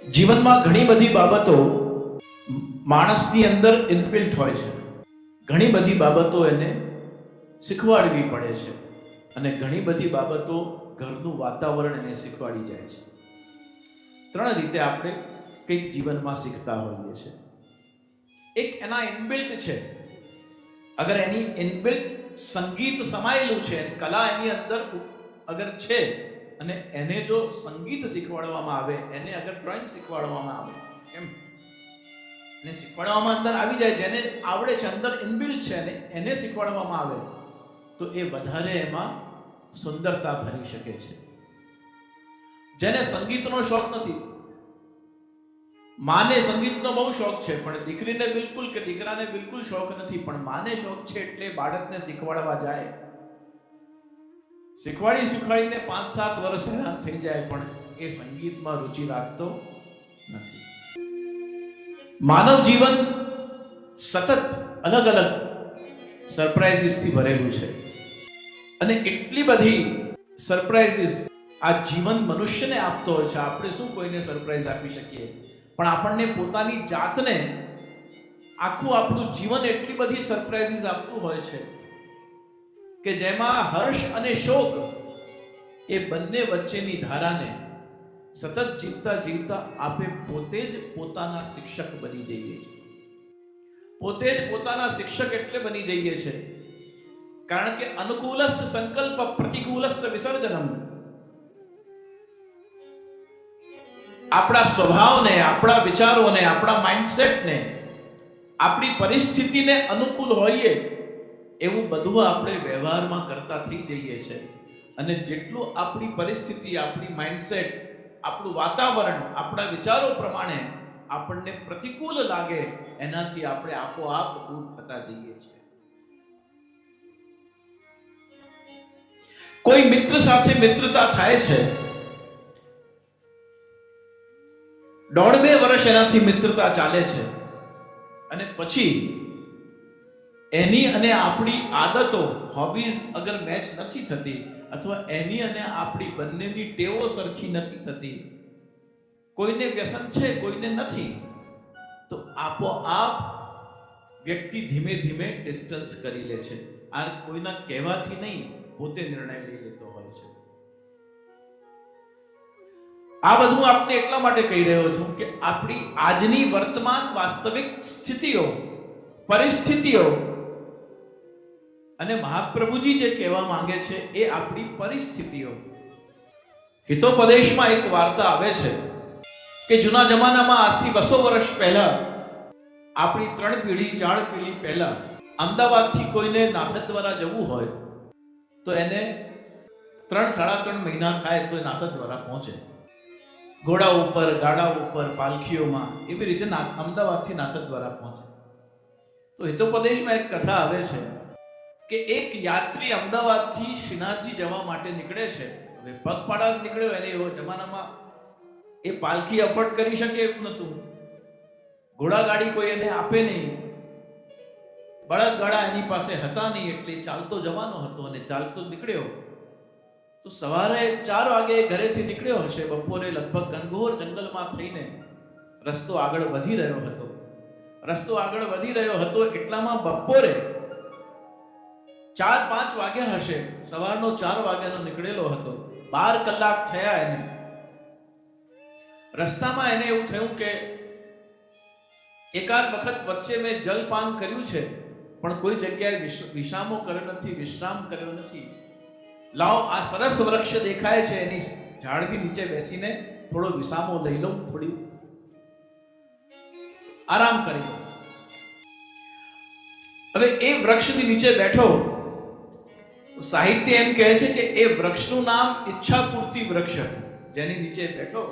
જીવનમાં ઘણી બધી બાબતો માણસની અંદર ઇનબિલ્ટ હોય છે. ઘણી બધી બાબતો એને શીખવાડવી પડે છે અને ઘણી બધી બાબતો ઘરનું વાતાવરણ એને શીખવાડી જાય છે. ત્રણ રીતે આપણે કંઈક જીવનમાં શીખતા હોઈએ છીએ. એક એના ઇનબિલ્ટ છે. અગર એની ઇનબિલ્ટ સંગીત સમાયેલું છે, કલા એની અંદર અગર છે અને એને જો સંગીત શીખવાડવામાં આવે, એને અગર ડ્રોઈંગ શીખવાડવામાં આવે, એમ એને શીખવાડવામાં અંદર આવી જાય, જેને આવડે છે, અંદર ઇનબિલ્ટ છે, અને એને શીખવાડવામાં આવે તો એ વધારે એમાં સુંદરતા ભરી શકે છે. જેને સંગીતનો શોખ નથી, માને સંગીતનો બહુ શોખ છે પણ દીકરીને બિલકુલ કે દીકરાને બિલકુલ શોખ નથી, પણ માને શોખ છે એટલે બાળકને શીખવાડવા જાય, શીખવાડીને 5-7 વર્ષ હેરાન થઈ જાય પણ એ સંગીતમાં રુચિ રાખતો નથી. માનવ જીવન સતત અલગ અલગ સરપ્રાઇઝીસથી ભરેલું છે અને એટલી બધી સરપ્રાઇઝીસ આ જીવન મનુષ્યને આપતો હોય છે. આપણે શું કોઈને સરપ્રાઇઝ આપી શકીએ, પણ આપણને પોતાની જાતને આખું આપણું જીવન એટલી બધી સરપ્રાઇઝીસ આપતું હોય છે કે જેમાં હર્ષ અને શોક એ બંને વચ્ચેની ધારાને સતત જીવતા જીવતા આપે પોતે જ પોતાના શિક્ષક બની જઈએ છીએ. પોતે જ પોતાના શિક્ષક એટલે બની જઈએ છે કારણ કે અનુકૂલસ્ય સંકલ્પ પ્રતિકૂલસ્ય વિસર્જનમ. આપણા સ્વભાવને, આપણા વિચારોને, આપણા માઇન્ડસેટને, આપણી પરિસ્થિતિને અનુકૂળ હોઈએ એવું બધું આપણે વ્યવહારમાં કરતા થઈ જઈએ છીએ. અને જેટલું આપણી પરિસ્થિતિ, આપણી માઇન્ડસેટ, આપણું વાતાવરણ, આપણા વિચારો પ્રમાણે આપણને પ્રતિકૂળ લાગે, એનાથી આપણે આપોઆપ દૂર થતા જઈએ છીએ. કોઈ મિત્ર સાથે મિત્રતા થાય છે, 1.5-2 વર્ષ એનાથી મિત્રતા ચાલે છે અને પછી એની અને આપણી આદતો, હોબીઝ અગર મેચ નથી થતી અથવા એની અને આપણી બંનેની ટેવો સરખી નથી થતી, કોઈને વ્યસન છે કોઈને નથી, તો આપોઆપ વ્યક્તિ ધીમે ધીમે ડિસ્ટન્સ કરી લે છે. આ કોઈના કહેવાથી નહીં, પોતે નિર્ણય લઈ લેતો હોય છે. આ બધું આપણે એટલા માટે કહી રહ્યો છું કે આપણી આજની વર્તમાન વાસ્તવિક સ્થિતિઓ, પરિસ્થિતિઓ અને મહાપ્રભુજી જે કહેવા માંગે છે એ આપણી પરિસ્થિતિઓ. હિતોપદેશમાં એક વાર્તા આવે છે કે જૂના જમાનામાં આજથી 200 વર્ષ પહેલા, આપણી 3 પેઢી 4 પેઢી પહેલા અમદાવાદથી કોઈને નાથદ્વારા જવું હોય તો એને 3-3.5 મહિના થાય તો એ નાથદ્વારા પહોંચે. ઘોડા ઉપર, ગાડા ઉપર, પાલખીઓમાં, એવી રીતે અમદાવાદથી નાથદ્વારા પહોંચે. તો હિતોપદેશમાં એક કથા આવે છે કે એક યાત્રી અમદાવાદથી શ્રીનાથજી જવા માટે નીકળે છે. હવે પગપાળા નીકળ્યો, એને એવો જમાનામાં એ પાલખી અફોર્ડ કરી શકે એમ નહોતું, ઘોડા ગાડી કોઈ એને આપે નહીં, બળદગાડા એની પાસે હતા નહીં, એટલે ચાલતો જવાનો હતો અને ચાલતો નીકળ્યો. તો સવારે 4 વાગે ઘરેથી નીકળ્યો હશે, બપોરે લગભગ ઘનઘોર જંગલમાં થઈને રસ્તો આગળ વધી રહ્યો હતો. એટલામાં બપોરે 4-5 વાગ્યા હશે, સવારનો 4 વાગ્યાનો નીકળેલો હતો, 12 કલાક થયા એને. રસ્તામાં એને એવું થયું કે એકાદ વખત વચ્ચે મેં જલપાન કર્યું છે પણ કોઈ જગ્યાએ વિશ્રામ કર્યો નથી. લાવ, આ સરસ વૃક્ષ દેખાય છે, એની ઝાડની નીચે બેસીને થોડો વિસામો લઈ લઉં, થોડી આરામ કરી લઉં. હવે એ વૃક્ષની નીચે બેઠો. સાહિત્ય એમ કહે છે કે એ વૃક્ષનું નામ ઈચ્છાપૂર્તિ વૃક્ષ હતું. જેની નીચે બેઠો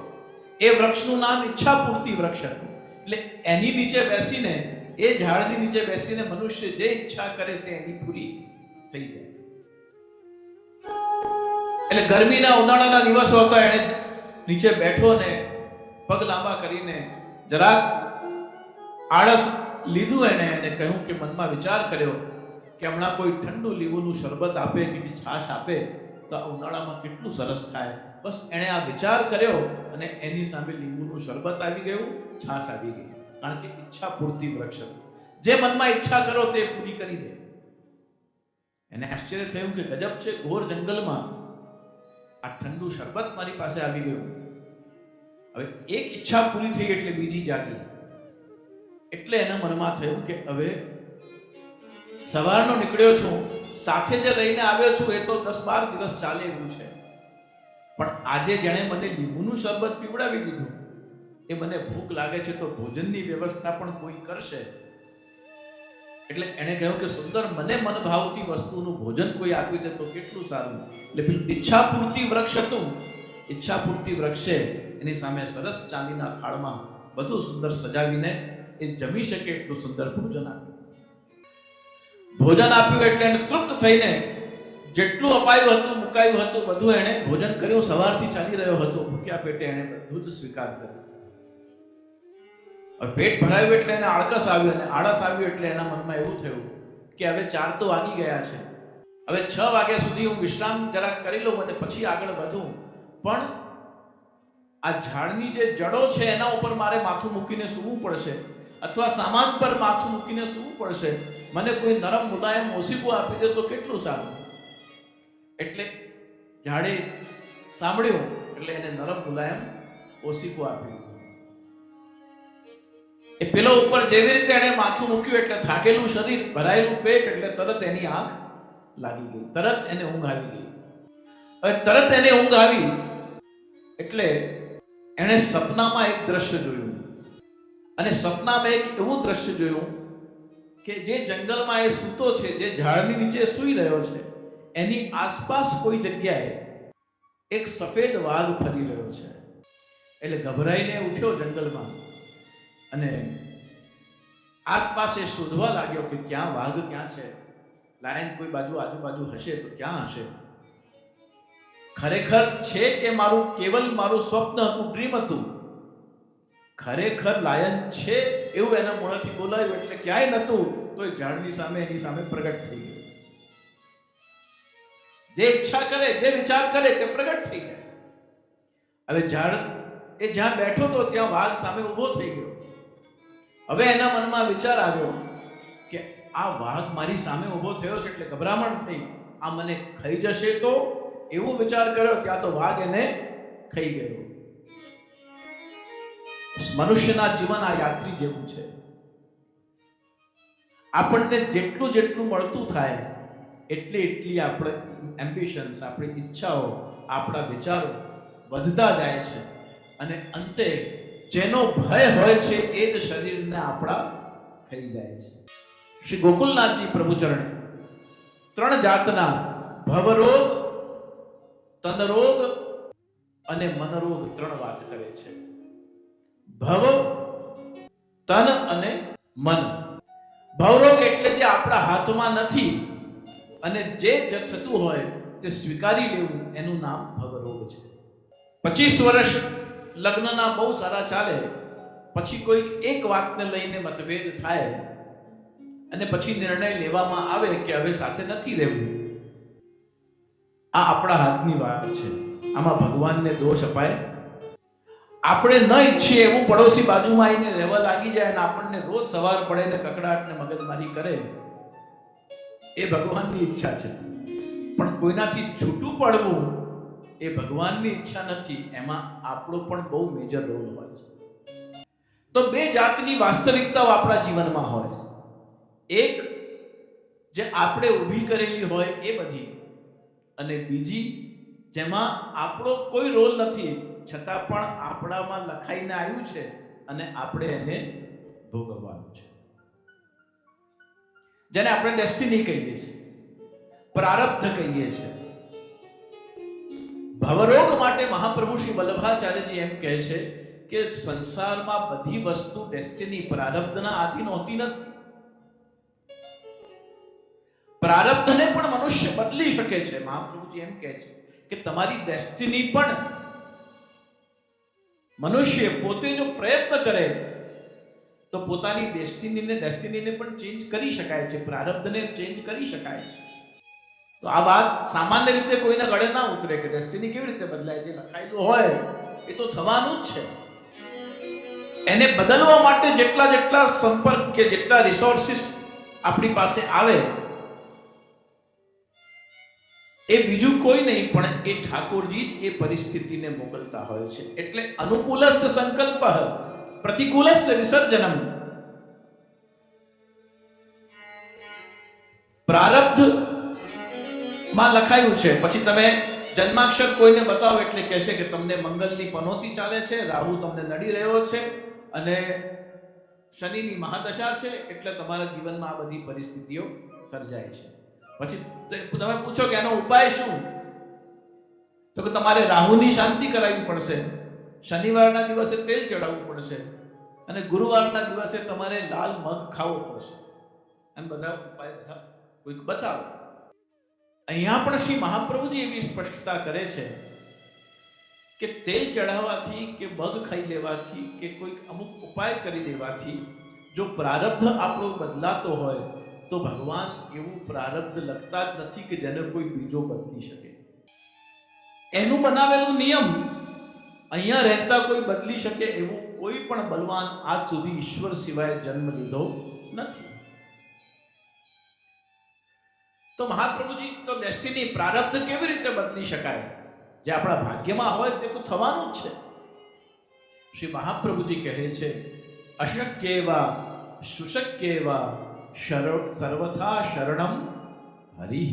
એ વૃક્ષનું નામ ઈચ્છાપૂર્તિ વૃક્ષ હતું. એટલે એની નીચે બેસીને, એ ઝાડની નીચે બેસીને મનુષ્ય જે ઈચ્છા કરે તે એની પૂરી થઈ જાય. એટલે ગરમીના ઉનાળાના દિવસો હતા, એને નીચે બેઠો ને પગ લાંબા કરીને જરાક આળસ લીધું એને કહ્યું કે મનમાં વિચાર કર્યો કે હમણાં કોઈ ઠંડુ લીંબુનું શરબત આપે કે છાશ આપે તો આ ઉનાળામાં કેટલું સરસ થાય. બસ એણે આ વિચાર કર્યો અને એની સામે લીંબુનું ઠંડુ શરબત આવી ગયું, છાશ આવી ગઈ, કારણ કે ઈચ્છા પૂર્તિ વૃક્ષ હતું. જે મનમાં ઈચ્છા કરો તે પૂરી કરી દે. એને આશ્ચર્ય થયું કે ગજબ છે, ઘોર જંગલમાં આ ઠંડુ શરબત મારી પાસે આવી ગયું. હવે એક ઈચ્છા પૂરી થઈ એટલે બીજી જાગી. એટલે એના મનમાં થયું કે હવે સવારનો નીકળ્યો છું, સાથે જે લઈને આવ્યો છું એ તો 10-12 દિવસ ચાલે એવું છે, પણ આજે જેણે મને લીંબુનું શરબત પીવડાવી દીધું એ મને ભૂખ લાગે છે, તો ભોજનની વ્યવસ્થા પણ કોઈ કરશે. એટલે એણે કહ્યું કે સુંદર, મને મન ભાવતી વસ્તુનું ભોજન કોઈ આપી દે તો કેટલું સારું. એટલે ઈચ્છા પૂર્તિ વૃક્ષ હતું. ઈચ્છા પૂર્તિ વૃક્ષે એની સામે સરસ ચાંદીના થાળમાં બધું સુંદર સજાવીને એ જમી શકે એટલું સુંદર ભોજન આપ્યું. ભોજન આપ્યું એટલે એને તૃપ્ત થઈને જેટલું અપાયું હતું, મુકાયું હતું, બધું એણે ભોજન કર્યું. સવારથી ચાલી રહ્યો હતો, ભૂખ્યા પેટે એણે બધું જ સ્વીકાર કર્યું. હવે પેટ ભરાયું એટલે એને આળસ આવ્યું, અને આળસ આવ્યું એટલે એના મનમાં એવું થયું કે હવે 4 તો વાગી ગયા છે, હવે 6 વાગ્યા સુધી હું વિશ્રામ જરાક કરી લઉં અને પછી આગળ વધું. પણ આ ઝાડની જે જડો છે એના ઉપર મારે માથું મૂકીને સૂવું પડશે, અથવા સામાન પર માથું મૂકીને સૂવું પડશે. મને કોઈ નરમ મુલાયમ ઓશીકું આપી દે તો કેટલું સારું. એટલે ઝાડે સાંભળ્યું એટલે એને નરમ મુલાયમ ઓશીકું આપ્યું. એ પેલો ઉપર જેવી રીતે એને માથું મૂક્યું એટલે થાકેલું શરીર, ભરાયેલું પેટ, એટલે તરત એની આંખ લાગી ગઈ, તરત એને ઊંઘ આવી ગઈ. હવે તરત એને ઊંઘ આવી એટલે એણે સપનામાં એક દ્રશ્ય જોયું. અને સપનામાં એક એવું દ્રશ્ય જોયું કે જે જંગલમાં એ સૂતો છે, જે ઝાડની નીચે સૂઈ રહ્યો છે, એની આસપાસ કોઈ જગ્યાએ એક સફેદ વાઘ ફરી રહ્યો છે. એટલે ગભરાઈને ઉઠ્યો જંગલમાં અને આસપાસ એ શોધવા લાગ્યો કે ક્યાં વાઘ ક્યાં છે. લાયન કોઈ બાજુ આજુબાજુ હશે તો ક્યાં હશે. ખરેખર છે કે મારું કેવલ મારું સ્વપ્ન હતું, ડ્રીમ હતું. ખરેખર લાયન છે એવું એના મોઢાથી બોલાયું એટલે ક્યાંય નતું, તો એ ઝાડની સામે એની સામે પ્રગટ થઈ ગયું. જે ઈચ્છા કરે, જે વિચાર કરે તે પ્રગટ થઈ જાય. હવે ઝાડ એ જ્યાં બેઠો તો ત્યાં વાઘ સામે ઊભો થઈ ગયો. હવે એના મનમાં વિચાર આવ્યો કે આ વાઘ મારી સામે ઊભો થયો છે એટલે ગભરામણ થઈ, આ મને ખાઈ જશે તો. એવો વિચાર કર્યો, ત્યાં તો વાઘ એને ખાઈ ગયો. મનુષ્યના જીવન આ યાત્રી જેવું છે. આપણને જેટલું જેટલું મળતું થાય એટલી આપણે એમ્બિશન્સ, આપણી ઈચ્છાઓ, આપણા વિચારો વધતા જાય છે. અને અંતે જેનો ભય હોય છે એ જ શરીરને આપણા ખાઈ જાય છે. શ્રી ગોકુલનાથજી પ્રભુચરણે 3 જાતના ભવરોગ, તનરોગ અને મનરોગ 3 વાત કરે છે. ભવ, તન અને મન. ભવરોગ એટલે જે આપણા હાથમાં નથી અને જે થતું હોય તે સ્વીકારી લેવું, એનું નામ ભવરોગ છે. 25 વર્ષ લગ્નના બહુ સારા ચાલે, પછી કોઈક એક વાતને લઈને મતભેદ થાય અને પછી નિર્ણય લેવામાં આવે કે હવે સાથે નથી રહેવું. આ આપણા હાથની વાત છે. આમાં ભગવાનને દોષ અપાય. આપણે ન ઈચ્છીએ એવું પડોશી બાજુમાં આવીને રહેવા લાગી જાય અને આપણને રોજ સવાર પડે ને કકડાટ ને મગજમારી કરે, એ ભગવાનની ઈચ્છા છે. પણ કોઈનાથી છૂટું પડવું એ ભગવાનની ઈચ્છા નથી. એમાં આપણો પણ બહુ મેજર રોલ હોય છે. તો 2 જાતની વાસ્તવિકતાઓ આપણા જીવનમાં હોય. એક જે આપણે ઊભી કરેલી હોય એ બધી, અને બીજી જેમાં આપણો કોઈ રોલ નથી છતાં પણ આપણામાં લખાઈને આવ્યું છે અને આપણે એને ભોગવવાનું છે. જેને આપણે ડેસ્ટિની કહીએ છીએ, પ્રારબ્ધ કહીએ છીએ. ભવરોગ માટે મહાપ્રભુ શ્રી વલ્લભાચાર્યજી એમ કહે છે કે સંસારમાં બધી વસ્તુ ડેસ્ટિની, પ્રારબ્ધના આધીન હોતી નથી. પ્રારબ્ધને પણ મનુષ્ય બદલી શકે છે. મહાપ્રભુજી એમ કહે છે કે તમારી ડેસ્ટિની પણ મનુષ્ય પોતે જો પ્રયત્ન કરે તો પોતાની ડેસ્ટિનીને પણ ચેન્જ કરી શકાય છે, પ્રારબ્ધને ચેન્જ કરી શકાય છે. તો આ વાત સામાન્ય રીતે કોઈને ગળે ના ઉતરે કે ડેસ્ટિની કેવી રીતે બદલાય. જે લખાયેલું હોય એ તો થવાનું જ છે. એને બદલવા માટે જેટલા સંપર્ક કે જેટલા રિસોર્સિસ આપણી પાસે આવે એ બીજું કોઈ નહીં પણ એ ઠાકોરજી જ એ પરિસ્થિતિને મોકલતા હોય છે. એટલે અનુકૂલસ્ય સંકલ્પ પ્રતિકૂલસ્ય વિસર્જનમ. પ્રારબ્ધ માં લખાયું છે. પછી તમે જન્માક્ષર કોઈને બતાવો એટલે કહેશે કે તમને મંગલની પનોતી ચાલે છે, રાહુ તમને નડી રહ્યો છે અને શનિની મહાદશા છે, એટલે તમારા જીવનમાં આ બધી પરિસ્થિતિઓ સર્જાય છે. પછી તમે પૂછો કે આનો ઉપાય શું, તો કે તમારે રાહુની શાંતિ કરાવવી પડશે, શનિવારના દિવસે તેલ ચડાવવું પડશે અને ગુરુવારના દિવસે તમારે લાલ મગ ખાવો પડશે. એમ બધા ઉપાય કોઈક બતાવે. અહીંયા પણ શ્રી મહાપ્રભુજી એવી સ્પષ્ટતા કરે છે કે તેલ ચડાવવાથી કે મગ ખાઈ લેવાથી કે કોઈક અમુક ઉપાય કરી દેવાથી જો પ્રારબ્ધ આપણો બદલાતો હોય તો ભગવાન એવું પ્રારબ્ધ લખતા જ નથી કે જેને કોઈ બીજો બદલી શકે. એનું બનાવેલું નિયમ અહીંયા રહેતા કોઈ બદલી શકે એવું કોઈ પણ બલવાન આજ સુધી ઈશ્વર સિવાય જન્મ લીધો નથી. તો મહાપ્રભુજી તો ડેસ્ટિની પ્રારબ્ધ કેવી રીતે બદલી શકાય? જે આપણા ભાગ્યમાં હોય તે તો થવાનું જ છે. શ્રી મહાપ્રભુજી કહે છે અશક્યેવા સુશક્યેવા સર્વથા શરણમ હરિ.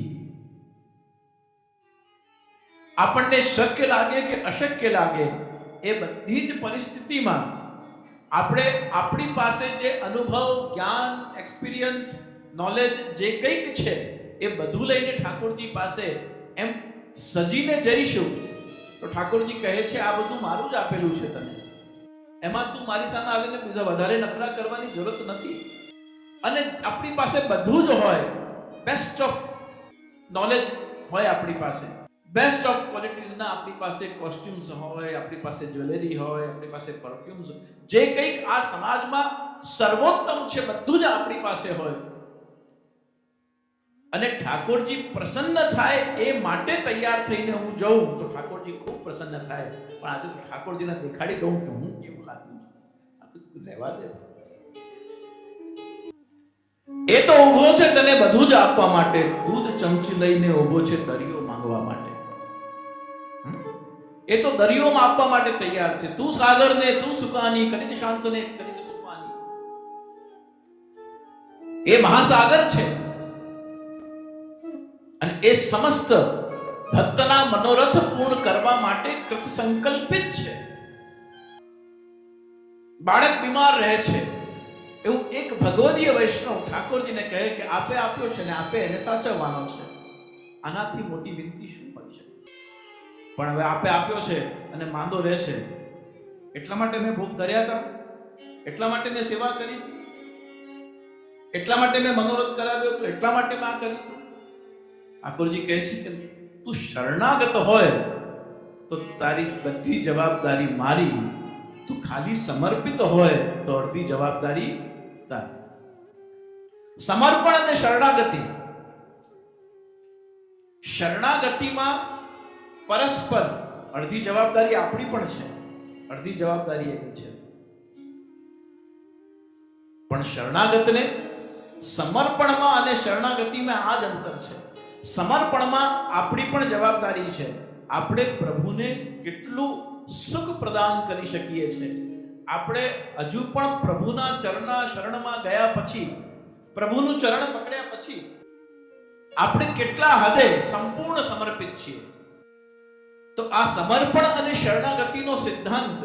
આપણને શક્ય લાગે કે અશક્ય લાગે એ બધી જ પરિસ્થિતિમાં આપણે આપણી પાસે જે અનુભવ, જ્ઞાન, એક્સપિરિયન્સ, નોલેજ જે કંઈક છે એ બધું લઈને ઠાકોરજી પાસે એમ સજીને જઈશું તો ઠાકોરજી કહે છે આ બધું મારું જ આપેલું છે તને, એમાં તું મારી સામે આવીને બીજા વધારે નખરા કરવાની જરૂરત નથી. અને આપણી પાસે બધું જ હોય, બેસ્ટ ઓફ નોલેજ હોય આપણી પાસે, બેસ્ટ ઓફ ક્વોલિટીઝના આપણી પાસે કોસ્ટ્યુમ્સ હોય, આપણી પાસે જ્વેલરી હોય, આપણી પાસે પરફ્યુમ્સ, જે કંઈક આ સમાજમાં સર્વોત્તમ છે બધું જ આપણી પાસે હોય. અને ઠાકોરજી પ્રસન્ન થાય એ માટે તૈયાર થઈને હું જાઉં તો ઠાકોરજી ખૂબ પ્રસન્ન થાય. પણ આજે તો ઠાકોરજીને દેખાડી દઉં કે હું કેવું લાગ્યું છું, રહેવા દે. એ તો ઊભો છે તને બધું જ આપવા માટે, દૂધ ચમચી લઈને ઊભો છે દરિયો માંગવા માટે. એ તો દરિયોમાં આપવા માટે તૈયાર છે. તું સાગરને તું સુકાની કરીને શાંતને કરીને તૂફાની. એ મહાસાગર છે અને એ સમસ્ત ભક્તના મનોરથ પૂર્ણ કરવા માટે કૃત સંકલ્પિત છે. બાળક બીમાર રહે છે એવું એક ભગવદીય વૈષ્ણવ ઠાકોરજીને કહે કે આપે આપ્યો છે ને આપે એને સાચવવાનો છે. આનાથી મોટી વિનંતી શું હોય છે? પણ હવે આપે આપ્યો છે અને માંદો રહેશે એટલા માટે મેં ભૂખ ધર્યા હતા, એટલા માટે મેં સેવા કરી, એટલા માટે મેં મનોરથ કરાવ્યો, એટલા માટે મેં આ કર્યું. ઠાકોરજી કહે છે કે તું શરણાગત હોય તો તારી બધી જવાબદારી મારી, તું ખાલી સમર્પિત હોય તો અડધી જવાબદારી તારી. સમર્પણ અને શરણાગતિ, શરણાગતિમાં પરસ્પર અડધી જવાબદારી આપણી પણ છે, અડધી જવાબદારી એની છે. પણ શરણાગતને સમર્પણમાં અને શરણાગતિમાં આ જ અંતર છે. સમર્પણમાં આપણી પણ જવાબદારી છે. આપણે પ્રભુને કેટલું સુખ પ્રદાન કરી શકીએ છીએ. આપણે હજુ પણ પ્રભુના શરણમાં ગયા પછી, પ્રભુનું ચરણ પકડ્યા પછી આપણે કેટલા હદે સંપૂર્ણ સમર્પિત છીએ. તો આ સમર્પણ અને શરણાગતિનો સિદ્ધાંત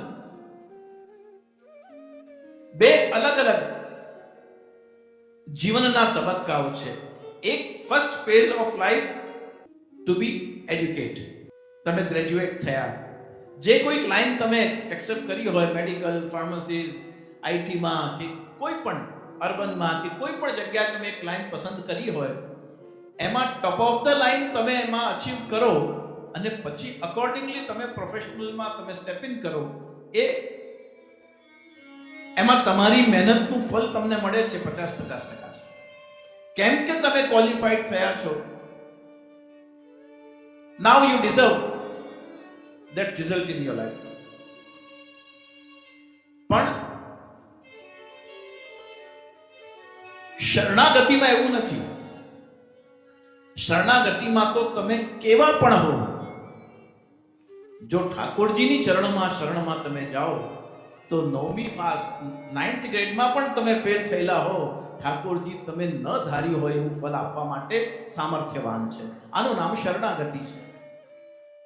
બે અલગ અલગ જીવનના તબક્કાઓ છે. એક first phase of life to be educate. તમે ગ્રેજ્યુએટ થયા, જે કોઈક લાઈન તમે એક્સેપ્ટ કરી હોય, મેડિકલ, ફાર્મસીઝ, આઈટીમાં કે કોઈ પણ અર્બનમાં કે કોઈ પણ જગ્યાએ તમે એક લાઈન પસંદ કરી હોય, એમાં ટોપ ઓફ ધ લાઈન તમે એમાં અચીવ કરો અને પછી અકોર્ડિંગલી તમે પ્રોફેશનલમાં તમે સ્ટેપ ઇન કરો. એમાં તમારી મહેનતનું ફળ તમને મળે છે 50-50%. કેમ કે તમે ક્વોલિફાઈડ થયા છો. Now you deserve that result in your life. પણ શરણાગતિમાં એવું નથી. શરણાગતિમાં તો તમે કેવા પણ હો, જો ઠાકોરજીની શરણમાં તમે જાઓ તો 9મી પાસ 9th ગ્રેડમાં પણ તમે ફેલ થયેલા હો, ઠાકોરજી તમે ન ધાર્યું હોય એવું ફળ આપવા માટે સામર્થ્યવાન છે. આનું નામ શરણાગતિ છે.